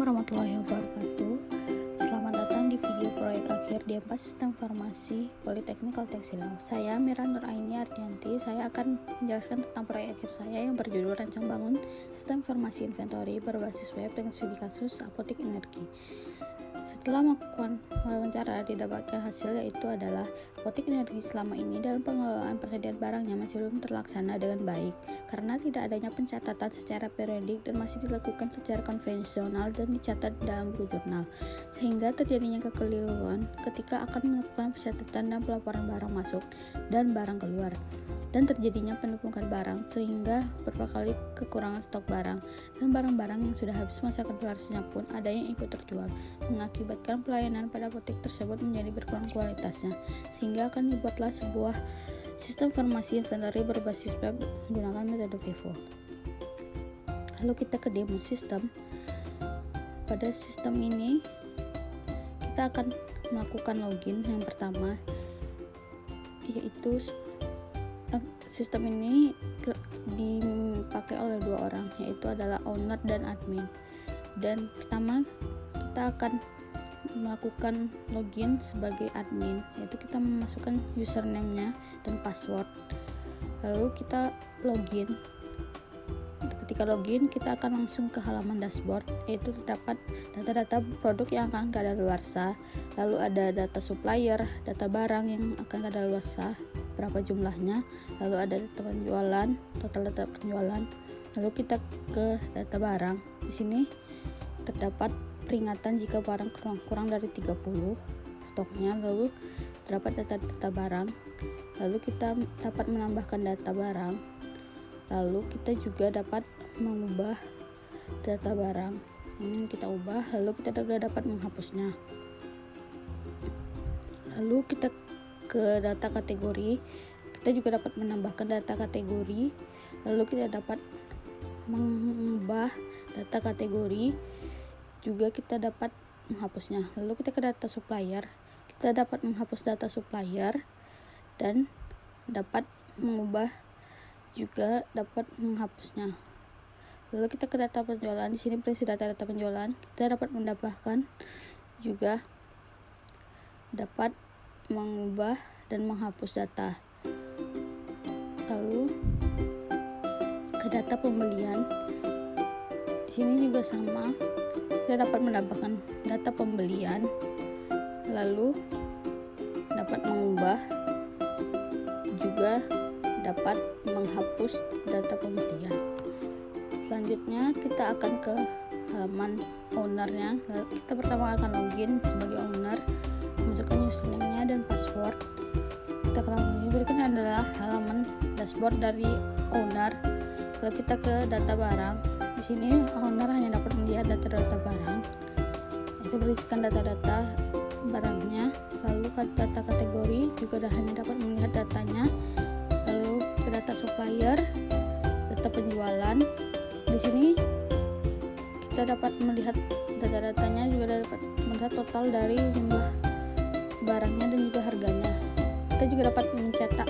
Assalamualaikum warahmatullahi wabarakatuh. Selamat datang di video proyek akhir di MPA Sistem Farmasi Politeknik Kalteng Silau. Saya Mira Nuraini Ardianti. Saya akan menjelaskan tentang proyek akhir saya yang berjudul Rancang Bangun Sistem Farmasi Inventory berbasis web dengan studi kasus apotek energi. Setelah melakukan wawancara, didapatkan hasil yaitu adalah apotek energi selama ini dalam pengelolaan persediaan barangnya masih belum terlaksana dengan baik karena tidak adanya pencatatan secara periodik dan masih dilakukan secara konvensional dan dicatat dalam buku jurnal, sehingga terjadinya kekeliruan ketika akan melakukan pencatatan dan pelaporan barang masuk dan barang keluar, dan terjadinya penumpukan barang sehingga beberapa kali kekurangan stok barang, dan barang-barang yang sudah habis masa kadaluarsanya pun ada yang ikut terjual, mengakibatkan pelayanan pada apotek tersebut menjadi berkurang kualitasnya, sehingga akan dibuatlah sebuah sistem farmasi inventory berbasis web menggunakan metode Vivo. Lalu kita ke demo sistem. Pada sistem ini kita akan melakukan login. Yang pertama yaitu sistem ini dipakai oleh dua orang, yaitu adalah owner dan admin. Dan pertama kita akan melakukan login sebagai admin, yaitu kita memasukkan username-nya dan password. Lalu kita login. Ketika login, kita akan langsung ke halaman dashboard, yaitu terdapat data-data produk yang akan kadaluarsa. Lalu ada data supplier, data barang yang akan kadaluarsa, berapa jumlahnya, lalu ada data penjualan, total data penjualan. Lalu kita ke data barang. Di sini terdapat peringatan jika barang kurang dari 30 stoknya, lalu terdapat data-data barang. Lalu kita dapat menambahkan data barang. Lalu kita juga dapat mengubah data barang ini kita ubah, lalu kita juga dapat menghapusnya. Lalu kita ke data kategori, kita juga dapat menambahkan data kategori. Lalu kita dapat mengubah data kategori, juga kita dapat menghapusnya. Lalu kita ke data supplier, kita dapat menghapus data supplier dan dapat mengubah, juga dapat menghapusnya. Lalu kita ke data penjualan, di sini berisi data-data penjualan, kita dapat menambahkan, juga dapat mengubah dan menghapus data. Lalu ke data pembelian, di sini juga sama, kita dapat menambahkan data pembelian, lalu dapat mengubah, juga dapat menghapus data pembelian. Selanjutnya kita akan ke halaman ownernya. Kita pertama akan login sebagai owner, masukkan username-nya dan password. Kita ke halaman ini. Berikutnya adalah halaman dashboard dari owner. Lalu kita ke data barang. Di sini owner hanya dapat melihat data-data barang. Itu berisikan data-data barangnya. Lalu ke data kategori juga hanya dapat melihat datanya. Lalu ke data supplier, data penjualan. Di sini kita dapat melihat data-datanya, juga dapat melihat total dari jumlah barangnya dan juga harganya. Kita juga dapat mencetak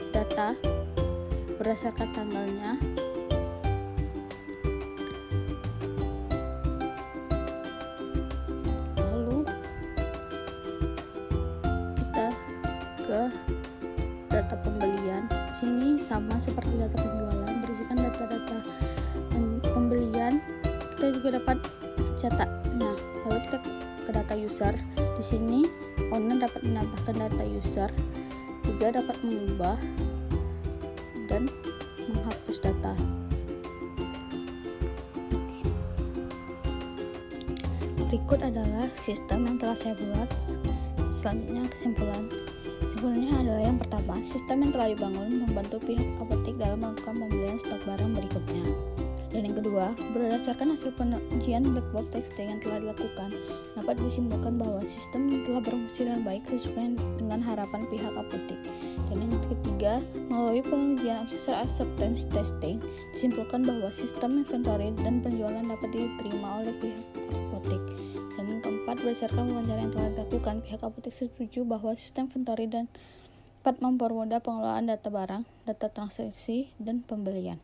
data berdasarkan tanggalnya. Lalu kita ke data pembelian. Di sini sama seperti data penjualan, berisikan data-data pembelian. Kita juga dapat cetaknya. Lalu kita ke data user. Di sini owner dapat menambahkan data user, juga dapat mengubah dan menghapus data. Berikut adalah sistem yang telah saya buat. Selanjutnya kesimpulan. Kesimpulannya adalah yang pertama, sistem yang telah dibangun membantu pihak apotek dalam melakukan pembelian stok barang berikutnya. Dan yang kedua, berdasarkan hasil pengujian black box testing yang telah dilakukan, dapat disimpulkan bahwa sistem telah berfungsi dengan baik sesuai dengan harapan pihak apotek. Dan yang ketiga, melalui pengujian user acceptance testing, disimpulkan bahwa sistem inventory dan penjualan dapat diterima oleh pihak apotek. Dan yang keempat, berdasarkan wawancara yang telah dilakukan, pihak apotek setuju bahwa sistem inventory dapat mempermudah pengelolaan data barang, data transaksi, dan pembelian.